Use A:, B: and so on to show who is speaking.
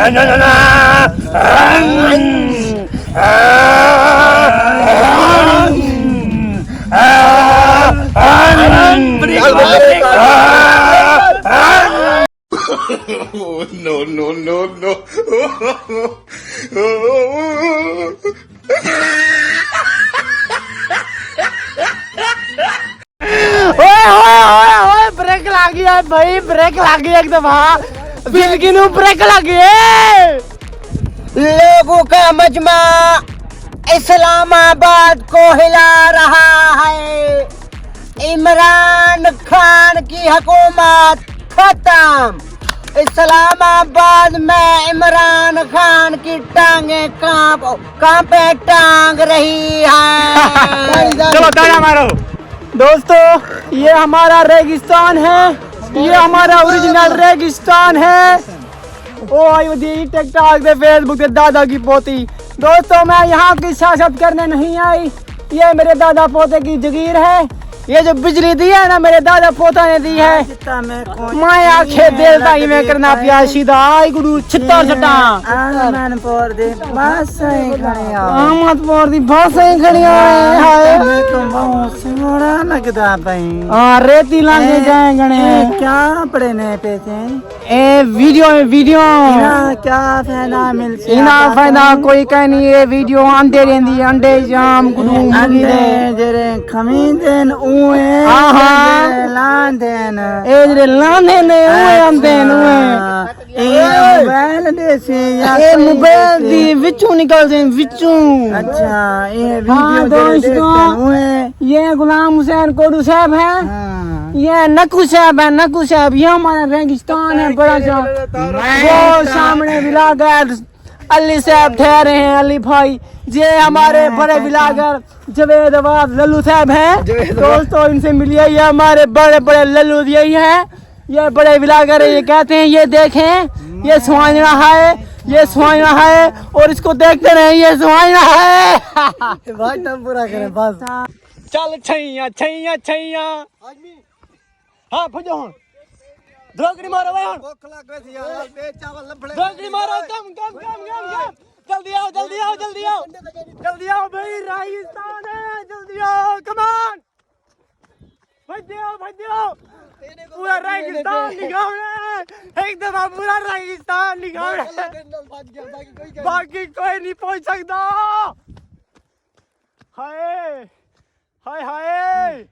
A: No, no, no, no.
B: ओए break लग गया भाई, ब्रेक लग गया एक दफा, जिंदगी में ब्रेक लग गए।
C: लोगों का मजमा इस्लामाबाद को हिला रहा है। इमरान खान की हुकूमत खत्म। इस्लामाबाद में इमरान खान की टांगे कांपे टांग रही है।
B: चलो ताना मारो दोस्तों, ये हमारा रेगिस्तान है, ये हमारा ओरिजिनल रेगिस्तान है। ओ आई टिकटॉक पे फेसबुक पे दादा की पोती। दोस्तों मैं यहाँ की सियासत करने नहीं आई, ये मेरे दादा पोते की जगीर है। ये जो बिजली दी है ना मेरे दादा पोता ने दी है। मैं आखे देलता ही में करना पिया सीधा आई गुरु छित्तर छटा
C: आमदपुर दी बस ही खड़िया
B: आमदपुर दी बस ही खड़िया हाय
C: बहुत सोना लगदा पई।
B: हां रेती लांगे जाए गणे
C: क्या पड़े ने पैसे
B: ए वीडियो
C: क्या फायदा मिल
B: इना फायदा कोई कह नहीं। ये वीडियो आंदे रहंदी अंडे जाम गुरु
C: अंडे जरे खमींदेन उए लांदेन
B: ए जरे लांदे ने उए आंदे उए
C: मोबाइल दे से
B: ए मोबाइल दी विचों निकलदे विचों।
C: अच्छा ये
B: हाँ
C: वीडियो
B: दोस्तों, ये गुलाम हुसैन कोडू साहब है, ये नकू साहब है, नकू साहब ये हमारा रेगिस्तान है बड़ा सा। वो सामने ब्लॉगर अली साहब ठहरे हैं, अली भाई। ये हमारे बड़े ब्लॉगर जवेद आवाज लल्लू साहब हैं। दोस्तों इनसे मिलिए, ये हमारे बड़े बड़े लल्लू यही है, ये बड़े ब्लॉगर है। ये कहते हैं ये देखें ये सुहाना है, ये सुहाना है और इसको देखते रहे ये सुहाना है।
C: भाई तुम पूरा करे बस।
B: चल छैया छैया छैया हाँ भजो हूँ धोकड़ी मारो भाई
C: भूख लग रही थी यार, बे चावल लफड़े
B: धोकड़ी मारो कम जल्दी आओ जल्दी आओ जल्दी आओ जल्दी आओ भाई राजस्थान है, जल्दी आओ कमान भज दियो पूरा राजस्थान निकाल एक दफा पूरा राजस्थान निकाल बाकी कोई नहीं पहुंच सकता। हाय हाय हाय